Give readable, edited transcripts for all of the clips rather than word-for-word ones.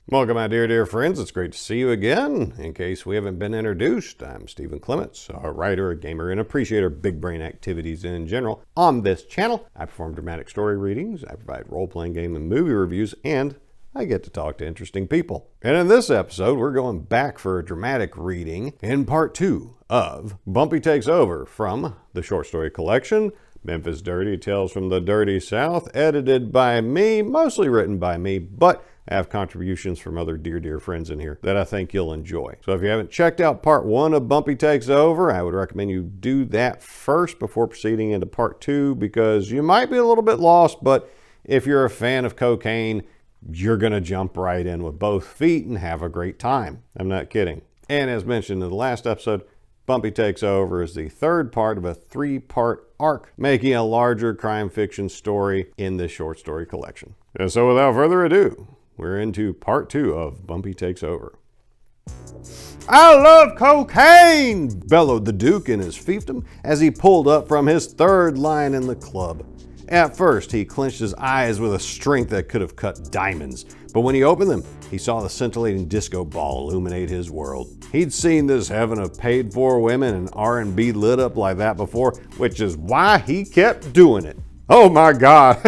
Welcome, my dear friends. It's great to see you again. In case we haven't been introduced, I'm Stephen Clements, a writer, a gamer, and appreciator of big brain activities in general. On this channel, I perform dramatic story readings, I provide role-playing game and movie reviews, and I get to talk to interesting people. And in this episode, we're going back for a dramatic reading in part 2 of Bumpi Takes Over from the short story collection, Memphis Dirty, Tales from the Dirty South, edited by me, mostly written by me, but I have contributions from other dear friends in here that I think you'll enjoy. So if you haven't checked out part 1 of Bumpi Takes Over, I would recommend you do that first before proceeding into part 2, because you might be a little bit lost, but if you're a fan of cocaine, you're gonna jump right in with both feet and have a great time. I'm not kidding. And as mentioned in the last episode, Bumpi Takes Over is the third part of a 3-part arc, making a larger crime fiction story in this short story collection. And so without further ado, we're into part 2 of Bumpi Takes Over. "I love cocaine!" bellowed the Duke in his fiefdom as he pulled up from his third line in the club. At first, he clenched his eyes with a strength that could have cut diamonds, but when he opened them, he saw the scintillating disco ball illuminate his world. He'd seen this heaven of paid-for women and R&B lit up like that before, which is why he kept doing it. "Oh my God,"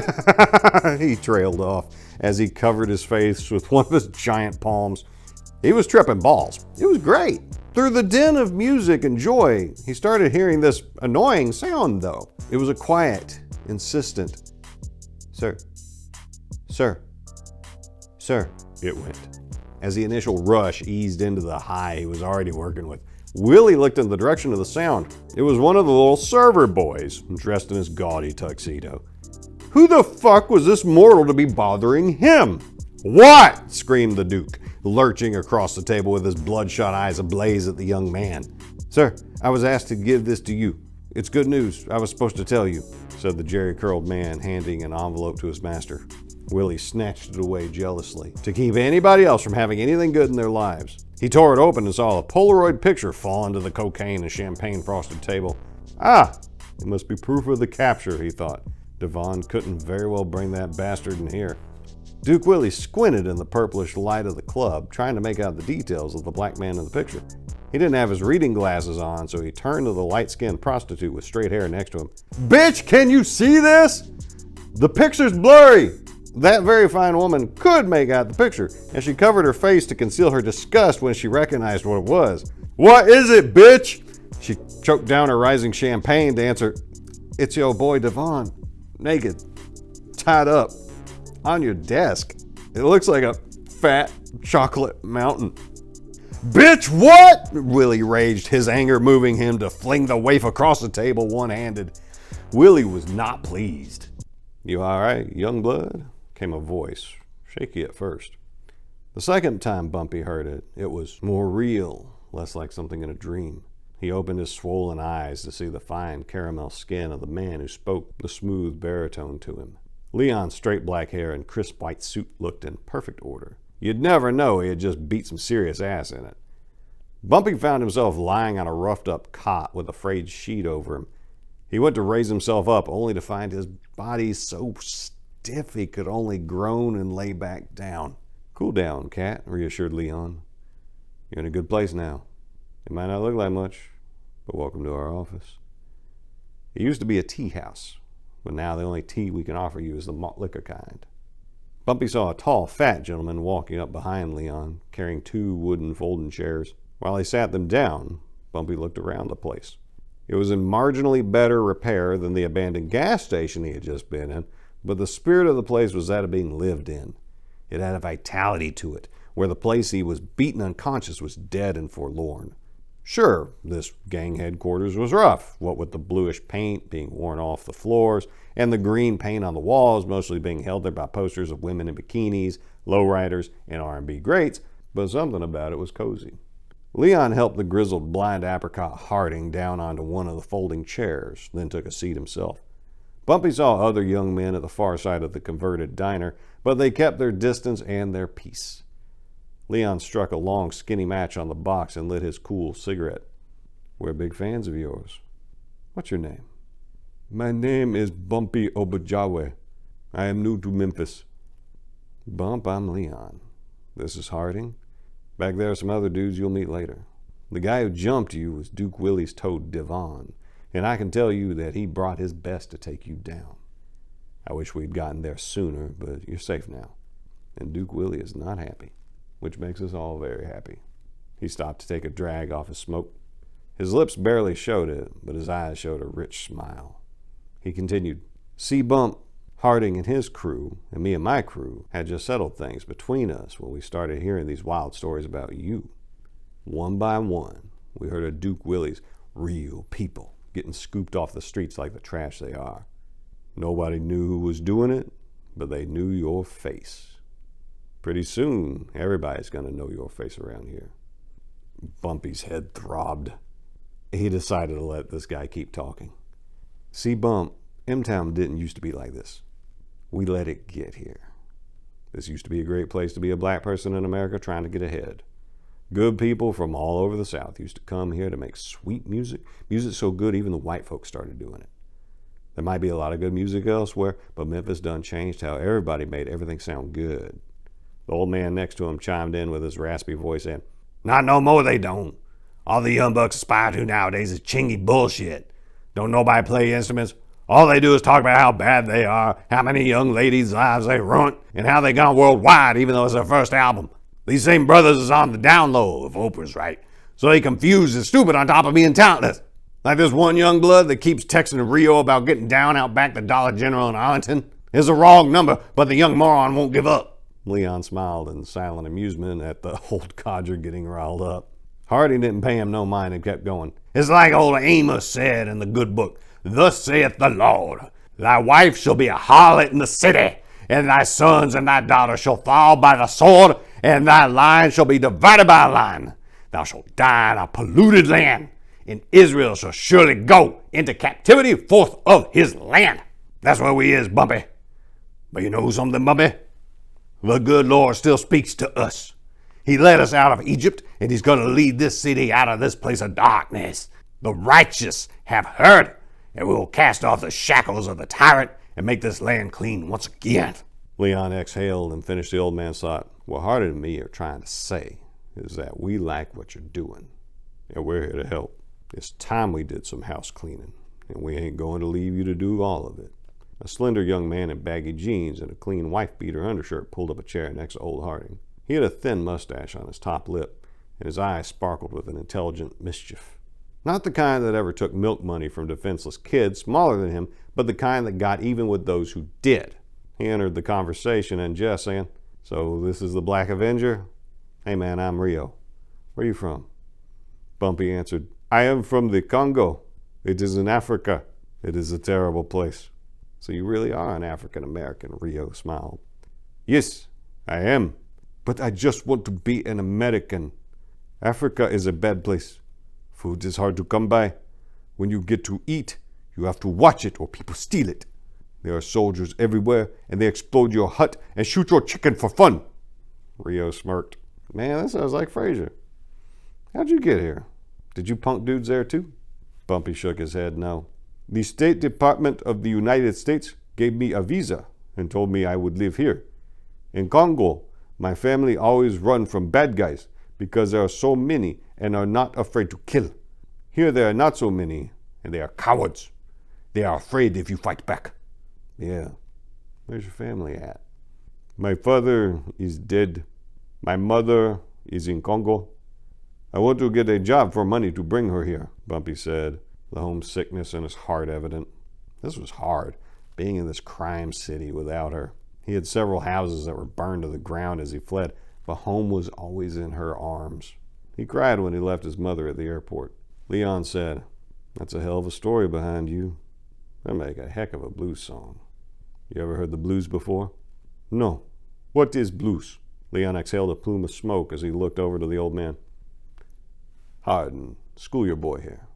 he trailed off as he covered his face with one of his giant palms. He was tripping balls. It was great. Through the din of music and joy, he started hearing this annoying sound, though. It was a quiet, insistent, "Sir, sir, sir," it went. As the initial rush eased into the high he was already working with, Willie looked in the direction of the sound. It was one of the little server boys, dressed in his gaudy tuxedo. Who the fuck was this mortal to be bothering him? "What?" screamed the Duke, lurching across the table with his bloodshot eyes ablaze at the young man. "Sir, I was asked to give this to you. It's good news I was supposed to tell you," said the jerry-curled man, handing an envelope to his master. Willie snatched it away jealously, to keep anybody else from having anything good in their lives. He tore it open and saw a Polaroid picture fall into the cocaine and champagne-frosted table. "Ah, it must be proof of the capture," he thought. Devon couldn't very well bring that bastard in here. Duke Willie squinted in the purplish light of the club, trying to make out the details of the black man in the picture. He didn't have his reading glasses on, so he turned to the light-skinned prostitute with straight hair next to him. "Bitch, can you see this? The picture's blurry." That very fine woman could make out the picture, and she covered her face to conceal her disgust when she recognized what it was. "What is it, bitch?" She choked down her rising champagne to answer, "It's your boy Devon, naked, tied up, on your desk. It looks like a fat chocolate mountain." "Bitch, what?" Willie raged, his anger moving him to fling the waif across the table one-handed. Willie was not pleased. "You all right, young blood?" came a voice, shaky at first. The second time Bumpi heard it, it was more real, less like something in a dream. He opened his swollen eyes to see the fine caramel skin of the man who spoke the smooth baritone to him. Leon's straight black hair and crisp white suit looked in perfect order. You'd never know he had just beat some serious ass in it. Bumpi found himself lying on a roughed-up cot with a frayed sheet over him. He went to raise himself up, only to find his body so stiff he could only groan and lay back down. "Cool down, cat," reassured Leon. "You're in a good place now. It might not look like much, but welcome to our office. It used to be a tea house, but now the only tea we can offer you is the malt liquor kind." Bumpi saw a tall, fat gentleman walking up behind Leon, carrying 2 wooden folding chairs. While he sat them down, Bumpi looked around the place. It was in marginally better repair than the abandoned gas station he had just been in, but the spirit of the place was that of being lived in. It had a vitality to it, where the place he was beaten unconscious was dead and forlorn. Sure, this gang headquarters was rough, what with the bluish paint being worn off the floors and the green paint on the walls mostly being held there by posters of women in bikinis, lowriders, and R&B greats, but something about it was cozy. Leon helped the grizzled blind apricot Harding down onto one of the folding chairs, then took a seat himself. Bumpi saw other young men at the far side of the converted diner, but they kept their distance and their peace. Leon struck a long, skinny match on the box and lit his cool cigarette. "We're big fans of yours. What's your name?" My name is Bumpi Obajawe. I am new to Memphis. Bump, I'm Leon. This is Harding. Back there are some other dudes you'll meet later. The guy who jumped you was Duke Willie's toad Devon, and I can tell you that he brought his best to take you down. I wish we'd gotten there sooner, but you're safe now. And Duke Willie is not happy, which makes us all very happy. He stopped to take a drag off his smoke. His lips barely showed it, but his eyes showed a rich smile. He continued, See, Bump, Harding and his crew, and me and my crew, had just settled things between us when we started hearing these wild stories about you. One by one, we heard of Duke Willie's real people getting scooped off the streets like the trash they are. Nobody knew who was doing it, but they knew your face. Pretty soon, everybody's going to know your face around here. Bumpy's head throbbed. He decided to let this guy keep talking. See, Bump, M-Town didn't used to be like this. We let it get here. This used to be a great place to be a black person in America trying to get ahead. Good people from all over the South used to come here to make sweet music so good even the white folks started doing it. There might be a lot of good music elsewhere, but Memphis done changed how everybody made everything sound good. The old man next to him chimed in with his raspy voice and, Not no more they don't. All the young bucks aspire to nowadays is chingy bullshit. Don't nobody play instruments. All they do is talk about how bad they are, how many young ladies' lives they ruined, and how they gone worldwide even though it's their first album. These same brothers is on the down low, if Oprah's right. So they confused and stupid on top of being talentless. Like this one young blood that keeps texting Rio about getting down out back to Dollar General in Arlington. It's a wrong number, but the young moron won't give up. Leon smiled in silent amusement at the old codger getting riled up. Harding didn't pay him no mind and kept going. It's like old Amos said in the good book, Thus saith the Lord, Thy wife shall be a harlot in the city, and thy sons and thy daughters shall fall by the sword, and thy line shall be divided by a line. Thou shalt die in a polluted land, and Israel shall surely go into captivity forth of his land. That's where we is, Bumpy. But you know something, Bumpy? The good Lord still speaks to us. He led us out of Egypt, and he's going to lead this city out of this place of darkness. The righteous have heard, and we will cast off the shackles of the tyrant and make this land clean once again. Leon exhaled and finished the old man's thought. What Harding and me are trying to say is that we like what you're doing, and we're here to help. It's time we did some house cleaning, and we ain't going to leave you to do all of it. A slender young man in baggy jeans and a clean wife-beater undershirt pulled up a chair next to old Harding. He had a thin mustache on his top lip, and his eyes sparkled with an intelligent mischief. Not the kind that ever took milk money from defenseless kids smaller than him, but the kind that got even with those who did. He entered the conversation and just saying, So this is the Black Avenger? Hey man, I'm Rio. Where are you from? Bumpy answered, I am from the Congo. It is in Africa. It is a terrible place. So you really are an African American, Rio smiled. Yes, I am. But I just want to be an American. Africa is a bad place. Food is hard to come by. When you get to eat, you have to watch it or people steal it. There are soldiers everywhere, and they explode your hut and shoot your chicken for fun. Rio smirked. Man, that sounds like Frazier. How'd you get here? Did you punk dudes there too? Bumpy shook his head no. The State Department of the United States gave me a visa and told me I would live here. In Congo, my family always run from bad guys because there are so many and are not afraid to kill. Here there are not so many, and they are cowards. They are afraid if you fight back. Yeah. Where's your family at? My father is dead. My mother is in Congo. I want to get a job for money to bring her here, Bumpy said, the homesickness in his heart evident. This was hard, being in this crime city without her. He had several houses that were burned to the ground as he fled, but home was always in her arms. He cried when he left his mother at the airport. Leon said, That's a hell of a story behind you. That'd make a heck of a blues song. You ever heard the blues before? No. What is blues? Leon exhaled a plume of smoke as he looked over to the old man. Hardin, school your boy here.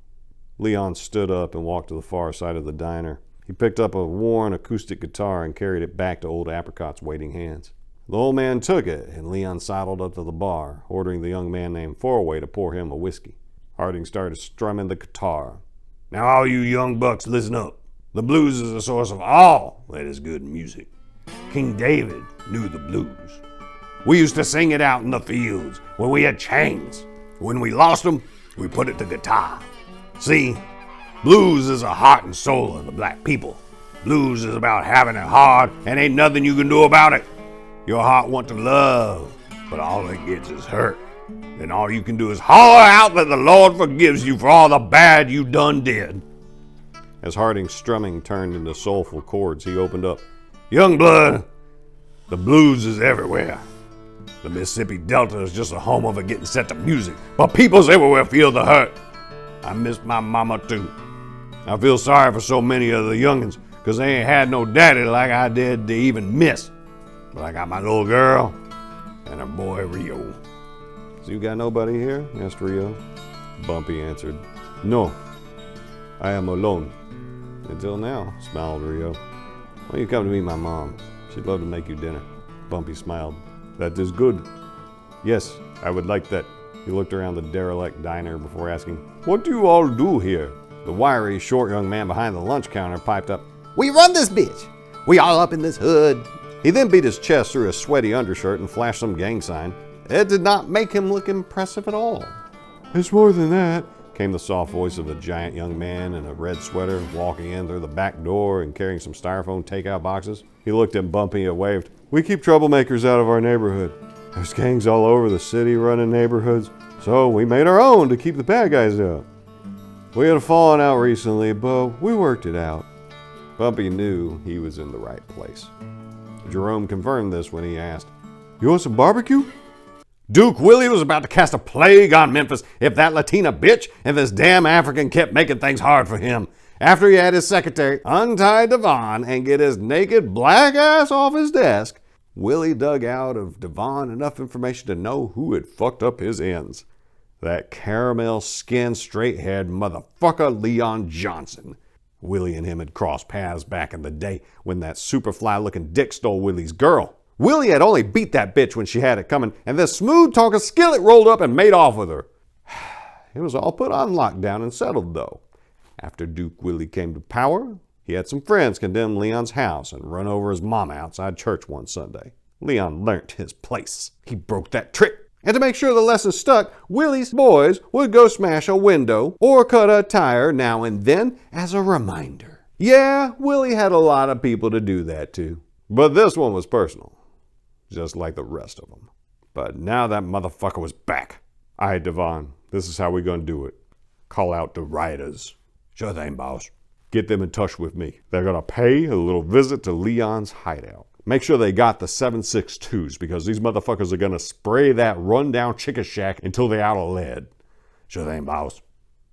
Leon stood up and walked to the far side of the diner. He picked up a worn acoustic guitar and carried it back to old Apricot's waiting hands. The old man took it, and Leon sidled up to the bar, ordering the young man named Foraway to pour him a whiskey. Harding started strumming the guitar. Now all you young bucks listen up. The blues is the source of all that is good music. King David knew the blues. We used to sing it out in the fields when we had chains. When we lost them, we put it to guitar. See, blues is the heart and soul of the black people. Blues is about having it hard and ain't nothing you can do about it. Your heart wants to love, but all it gets is hurt. Then all you can do is holler out that the Lord forgives you for all the bad you done did. As Harding's strumming turned into soulful chords, he opened up. Young blood, the blues is everywhere. The Mississippi Delta is just a home of it getting set to music, but peoples everywhere feel the hurt. I miss my mama too. I feel sorry for so many of the youngins, because they ain't had no daddy like I did to even miss. But I got my little girl and her boy Rio. So you got nobody here? Asked Rio. Bumpi answered, No, I am alone. Until now, smiled Rio. Why don't you come to meet my mom? She'd love to make you dinner. Bumpi smiled. That is good. Yes, I would like that. He looked around the derelict diner before asking, What do you all do here? The wiry, short young man behind the lunch counter piped up, We run this bitch. We all up in this hood. He then beat his chest through his sweaty undershirt and flashed some gang sign. It did not make him look impressive at all. It's more than that, came the soft voice of a giant young man in a red sweater walking in through the back door and carrying some styrofoam takeout boxes. He looked at Bumpi and waved. We keep troublemakers out of our neighborhood. There's gangs all over the city running neighborhoods, so we made our own to keep the bad guys out. We had a falling out recently, but we worked it out. Bumpi knew he was in the right place. Jerome confirmed this when he asked, You want some barbecue? Duke Willie was about to cast a plague on Memphis if that Latina bitch and this damn African kept making things hard for him. After he had his secretary untie Devon and get his naked black ass off his desk, Willie dug out of Devon enough information to know who had fucked up his ends. That caramel-skinned, straight-haired motherfucker Leon Johnson. Willie and him had crossed paths back in the day when that superfly-looking dick stole Willie's girl. Willie had only beat that bitch when she had it coming, and this smooth-talking skillet rolled up and made off with her. It was all put on lockdown and settled, though. After Duke Willie came to power, he had some friends condemn Leon's house and run over his mama outside church one Sunday. Leon learnt his place. He broke that trick. And to make sure the lesson stuck, Willie's boys would go smash a window or cut a tire now and then as a reminder. Yeah, Willie had a lot of people to do that to. But this one was personal, just like the rest of them. But now that motherfucker was back. All right, Devon, this is how we gonna do it. Call out the rioters. Sure thing, boss. Get them in touch with me. They're gonna pay a little visit to Leon's hideout. Make sure they got the 7.62s because these motherfuckers are gonna spray that rundown chicken shack until they're out of lead. Sure thing, boss.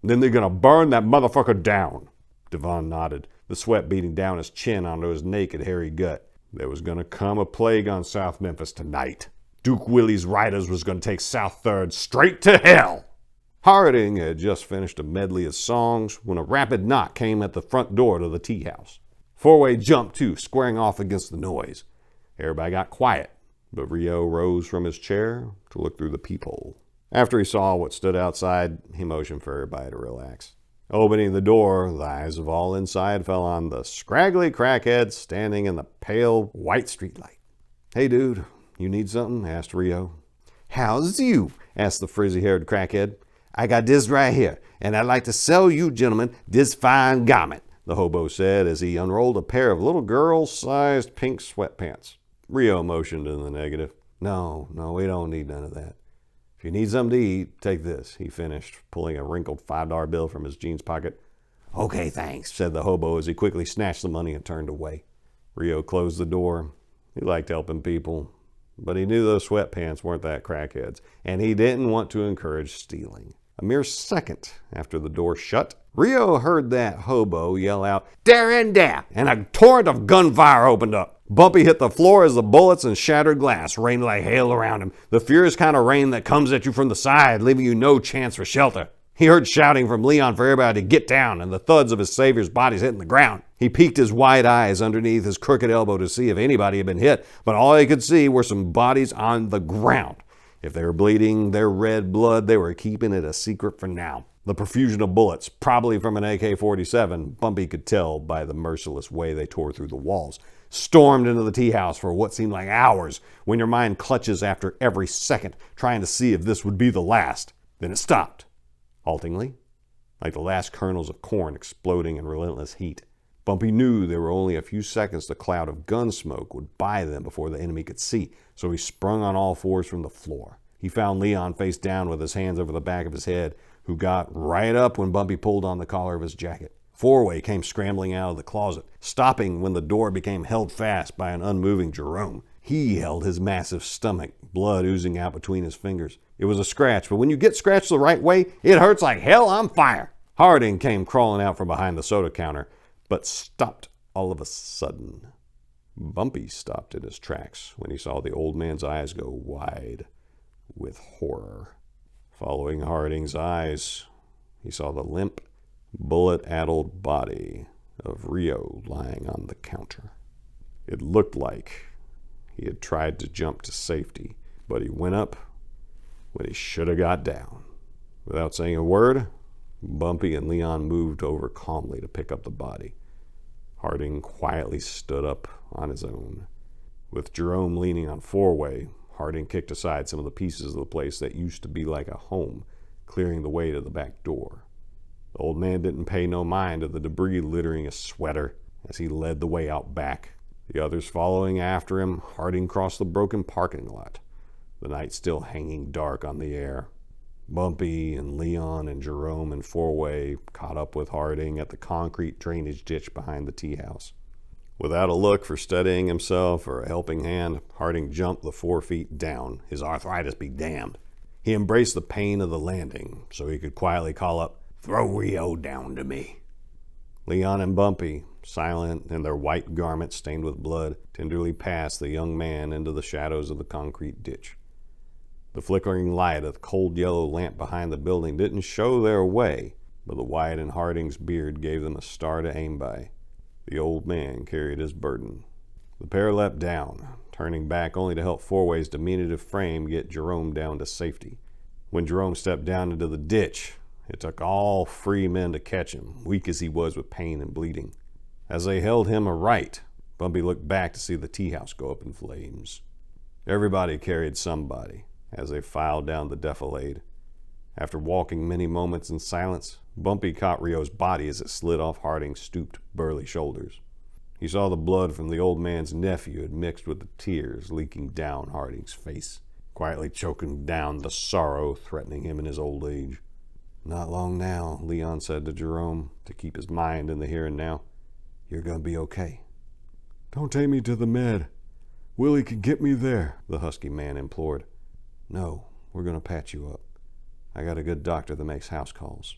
Then they're gonna burn that motherfucker down. Devon nodded, the sweat beating down his chin onto his naked, hairy gut. There was gonna come a plague on South Memphis tonight. Duke Willie's riders was gonna take South 3rd straight to hell. Harding had just finished a medley of songs when a rapid knock came at the front door to the tea house. Four-way jumped too, squaring off against the noise. Everybody got quiet, but Rio rose from his chair to look through the peephole. After he saw what stood outside, he motioned for everybody to relax. Opening the door, the eyes of all inside fell on the scraggly crackhead standing in the pale white streetlight. Hey, dude, you need something? Asked Rio. How's you? Asked the frizzy-haired crackhead. I got this right here, and I'd like to sell you gentlemen this fine garment, the hobo said as he unrolled a pair of little girl-sized pink sweatpants. Rio motioned in the negative. No, we don't need none of that. If you need something to eat, take this, he finished, pulling a wrinkled $5 bill from his jeans pocket. Okay, thanks, said the hobo as he quickly snatched the money and turned away. Rio closed the door. He liked helping people, but he knew those sweatpants weren't that crackheads, and he didn't want to encourage stealing. A mere second after the door shut, Rio heard that hobo yell out, "There and there!" and a torrent of gunfire opened up. Bumpi hit the floor as the bullets and shattered glass rained like hail around him, the furious kind of rain that comes at you from the side, leaving you no chance for shelter. He heard shouting from Leon for everybody to get down and the thuds of his savior's bodies hitting the ground. He peeked his wide eyes underneath his crooked elbow to see if anybody had been hit, but all he could see were some bodies on the ground. If they were bleeding their red blood, they were keeping it a secret for now. The profusion of bullets, probably from an AK-47, Bumpi could tell by the merciless way they tore through the walls, stormed into the tea house for what seemed like hours, when your mind clutches after every second, trying to see if this would be the last. Then it stopped, haltingly, like the last kernels of corn exploding in relentless heat. Bumpi knew there were only a few seconds the cloud of gun smoke would buy them before the enemy could see, so he sprung on all fours from the floor. He found Leon face down with his hands over the back of his head, who got right up when Bumpi pulled on the collar of his jacket. Four-Way came scrambling out of the closet, stopping when the door became held fast by an unmoving Jerome. He held his massive stomach, blood oozing out between his fingers. It was a scratch, but when you get scratched the right way, it hurts like hell on fire. Harding came crawling out from behind the soda counter, but stopped all of a sudden. Bumpi stopped in his tracks when he saw the old man's eyes go wide with horror. Following Harding's eyes, he saw the limp, bullet-addled body of Rio lying on the counter. It looked like he had tried to jump to safety, but he went up when he should have got down. Without saying a word, Bumpi and Leon moved over calmly to pick up the body. Harding quietly stood up on his own. With Jerome leaning on Four-Way, Harding kicked aside some of the pieces of the place that used to be like a home, clearing the way to the back door. The old man didn't pay no mind to the debris littering his sweater as he led the way out back. The others following after him, Harding crossed the broken parking lot, the night still hanging dark on the air. Bumpi and Leon and Jerome and Four-Way caught up with Harding at the concrete drainage ditch behind the tea house. Without a look for steadying himself or a helping hand, Harding jumped the 4 feet down, his arthritis be damned. He embraced the pain of the landing so he could quietly call up, "Throw Rio down to me." Leon and Bumpi, silent in their white garments stained with blood, tenderly passed the young man into the shadows of the concrete ditch. The flickering light of the cold yellow lamp behind the building didn't show their way, but the white in Harding's beard gave them a star to aim by. The old man carried his burden. The pair leapt down, turning back only to help Four-Way's diminutive frame get Jerome down to safety. When Jerome stepped down into the ditch, it took all 3 men to catch him, weak as he was with pain and bleeding. As they held him aright, Bumpi looked back to see the tea house go up in flames. Everybody carried somebody as they filed down the defilade. After walking many moments in silence, Bumpi caught Rio's body as it slid off Harding's stooped, burly shoulders. He saw the blood from the old man's nephew had mixed with the tears leaking down Harding's face, quietly choking down the sorrow threatening him in his old age. "Not long now," Leon said to Jerome, to keep his mind in the here and now. "You're gonna be okay." "Don't take me to the med. Willie can get me there," the husky man implored. "No, we're gonna patch you up. I got a good doctor that makes house calls."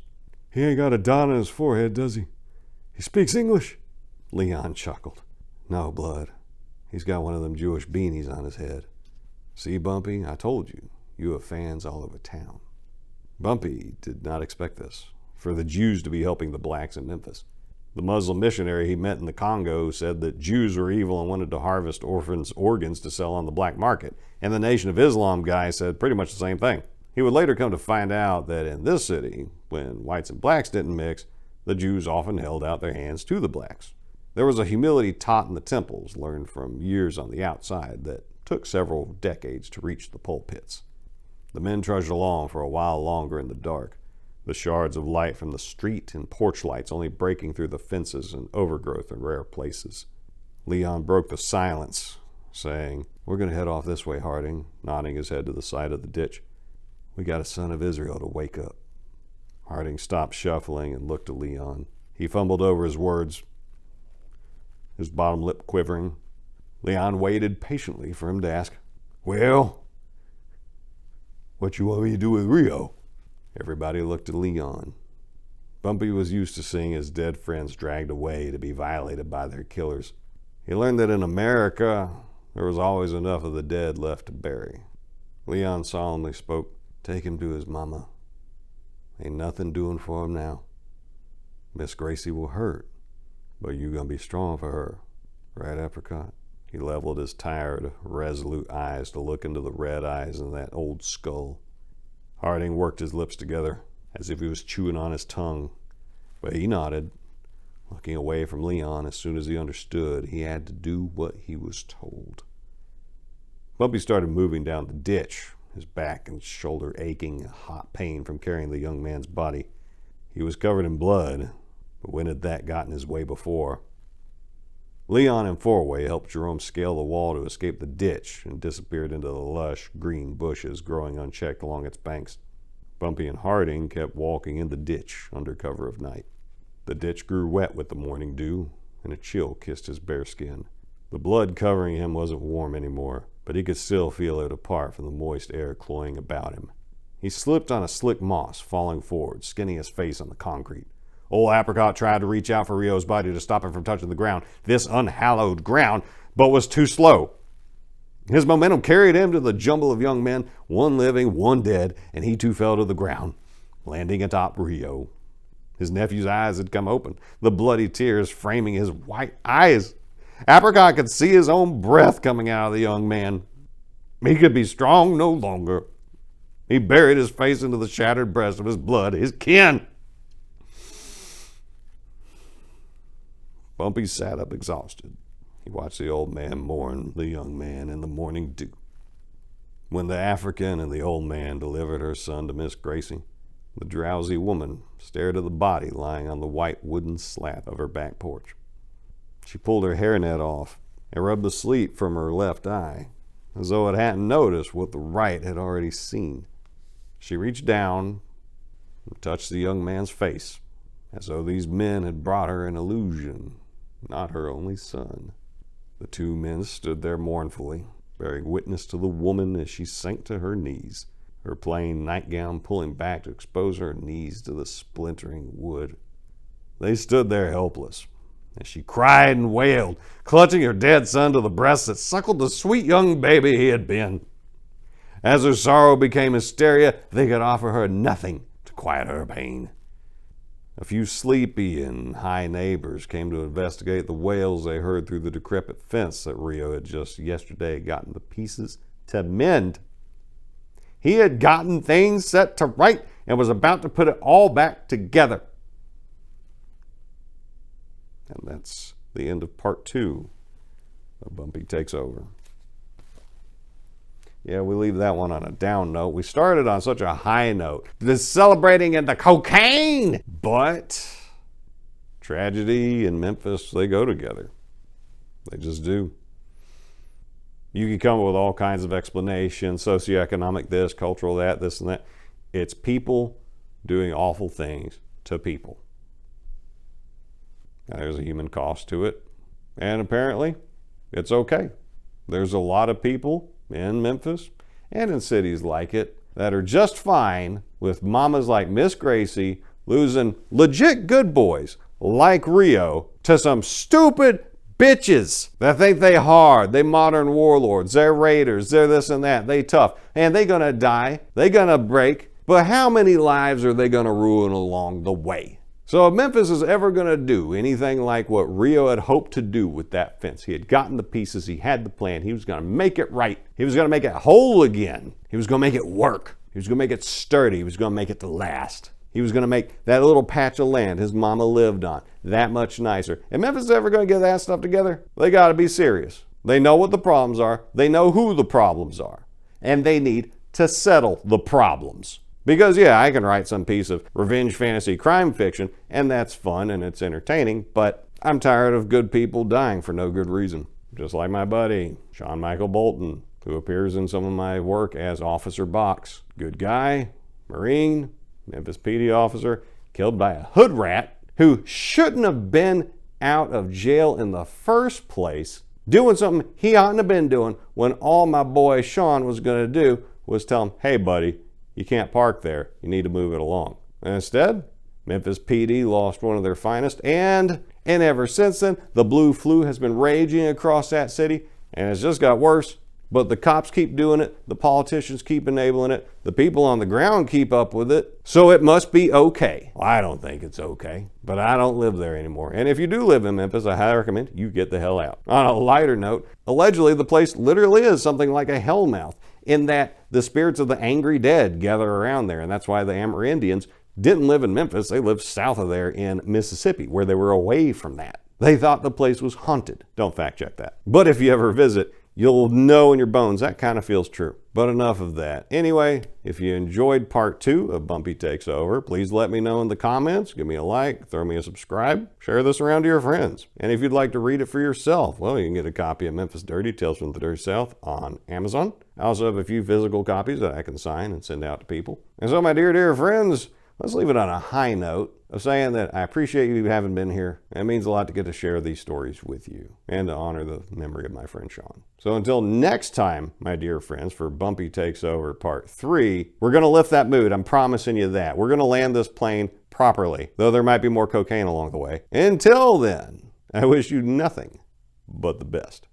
"He ain't got a dot on his forehead, does he? He speaks English?" Leon chuckled. "No, blood. He's got one of them Jewish beanies on his head. See, Bumpi, I told you, you have fans all over town." Bumpi did not expect this, for the Jews to be helping the blacks in Memphis. The Muslim missionary he met in the Congo said that Jews were evil and wanted to harvest orphans' organs to sell on the black market, and the Nation of Islam guy said pretty much the same thing. He would later come to find out that in this city, when whites and blacks didn't mix, the Jews often held out their hands to the blacks. There was a humility taught in the temples, learned from years on the outside, that took several decades to reach the pulpits. The men trudged along for a while longer in the dark, the shards of light from the street and porch lights only breaking through the fences and overgrowth in rare places. Leon broke the silence, saying, "We're going to head off this way, Harding," nodding his head to the side of the ditch. "We got a son of Israel to wake up." Harding stopped shuffling and looked to Leon. He fumbled over his words, his bottom lip quivering. Leon waited patiently for him to ask, "Well, what you want me to do with Rio?" Everybody looked at Leon. Bumpi was used to seeing his dead friends dragged away to be violated by their killers. He learned that in America, there was always enough of the dead left to bury. Leon solemnly spoke, "Take him to his mama. Ain't nothing doing for him now. Miss Gracie will hurt, but you gonna be strong for her. Right, Apricot?" He leveled his tired, resolute eyes to look into the red eyes in that old skull. Harding worked his lips together. as if he was chewing on his tongue. But he nodded, looking away from Leon as soon as he understood he had to do what he was told. Bumpi started moving down the ditch, his back and shoulder aching, a hot pain from carrying the young man's body. He was covered in blood, but when had that gotten his way before? Leon and Fourway helped Jerome scale the wall to escape the ditch and disappeared into the lush green bushes growing unchecked along its banks. Bumpi and Harding kept walking in the ditch under cover of night. The ditch grew wet with the morning dew, and a chill kissed his bare skin. The blood covering him wasn't warm anymore, but he could still feel it apart from the moist air cloying about him. He slipped on a slick moss, falling forward, skinning his face on the concrete. Old Apricot tried to reach out for Rio's body to stop him from touching the ground, this unhallowed ground, but was too slow. His momentum carried him to the jumble of young men, one living, one dead, and he too fell to the ground, landing atop Rio. His nephew's eyes had come open, the bloody tears framing his white eyes. Apricot could see his own breath coming out of the young man. He could be strong no longer. He buried his face into the shattered breast of his blood, his kin. Bumpi sat up exhausted. He watched the old man mourn the young man in the morning dew. When the African and the old man delivered her son to Miss Gracie, the drowsy woman stared at the body lying on the white wooden slat of her back porch. She pulled her hairnet off and rubbed the sleep from her left eye, as though it hadn't noticed what the right had already seen. She reached down and touched the young man's face, as though these men had brought her an illusion, not her only son. The two men stood there mournfully, bearing witness to the woman as she sank to her knees, her plain nightgown pulling back to expose her knees to the splintering wood. They stood there helpless, as she cried and wailed, clutching her dead son to the breast that suckled the sweet young baby he had been. As her sorrow became hysteria, they could offer her nothing to quiet her pain. A few sleepy and high neighbors came to investigate the wails they heard through the decrepit fence that Rio had just yesterday gotten to pieces to mend. He had gotten things set to right and was about to put it all back together. And that's the end of part 2 of Bumpi Takes Over. Yeah, we leave that one on a down note. We started on such a high note, celebrating into cocaine. But tragedy and Memphis, they go together. They just do. You can come up with all kinds of explanations, socioeconomic this, cultural that, this and that. It's people doing awful things to people. Now, there's a human cost to it. And apparently, it's okay. There's a lot of people in Memphis and in cities like it that are just fine with mamas like Miss Gracie losing legit good boys like Rio to some stupid bitches that think they hard, they modern warlords, they're raiders, they're this and that, they tough, and they gonna die, they gonna break, but how many lives are they gonna ruin along the way? So if Memphis is ever going to do anything like what Rio had hoped to do with that fence, he had gotten the pieces, he had the plan, he was going to make it right. He was going to make it whole again. He was going to make it work. He was going to make it sturdy. He was going to make it to last. He was going to make that little patch of land his mama lived on that much nicer. If Memphis is ever going to get that stuff together, they got to be serious. They know what the problems are. They know who the problems are. And they need to settle the problems. Because, yeah, I can write some piece of revenge fantasy crime fiction, and that's fun and it's entertaining, but I'm tired of good people dying for no good reason. Just like my buddy, Sean Michael Bolton, who appears in some of my work as Officer Box. Good guy, Marine, Memphis PD officer, killed by a hood rat who shouldn't have been out of jail in the first place, doing something he oughtn't have been doing when all my boy Sean was going to do was tell him, hey, buddy, you can't park there. You need to move it along. And instead, Memphis PD lost one of their finest, and ever since then, the blue flu has been raging across that city, and it's just got worse. But the cops keep doing it, the politicians keep enabling it, the people on the ground keep up with it, so it must be okay. Well, I don't think it's okay, but I don't live there anymore. And if you do live in Memphis, I highly recommend you get the hell out. On a lighter note, allegedly the place literally is something like a hellmouth, in that the spirits of the angry dead gather around there, and that's why the Amerindians didn't live in Memphis. They lived south of there in Mississippi, where they were away from that. They thought the place was haunted. Don't fact check that. But if you ever visit, you'll know in your bones that kind of feels true. But enough of that. Anyway, if you enjoyed part 2 of Bumpi Takes Over, please let me know in the comments. Give me a like, throw me a subscribe, share this around to your friends. And if you'd like to read it for yourself, well, you can get a copy of Memphis Dirty, Tales from the Dirty South on Amazon. I also have a few physical copies that I can sign and send out to people. And so, my dear, dear friends, let's leave it on a high note of saying that I appreciate you having been here. It means a lot to get to share these stories with you and to honor the memory of my friend Sean. So until next time, my dear friends, for Bumpi Takes Over Part 3, we're going to lift that mood. I'm promising you that. We're going to land this plane properly, though there might be more cocaine along the way. Until then, I wish you nothing but the best.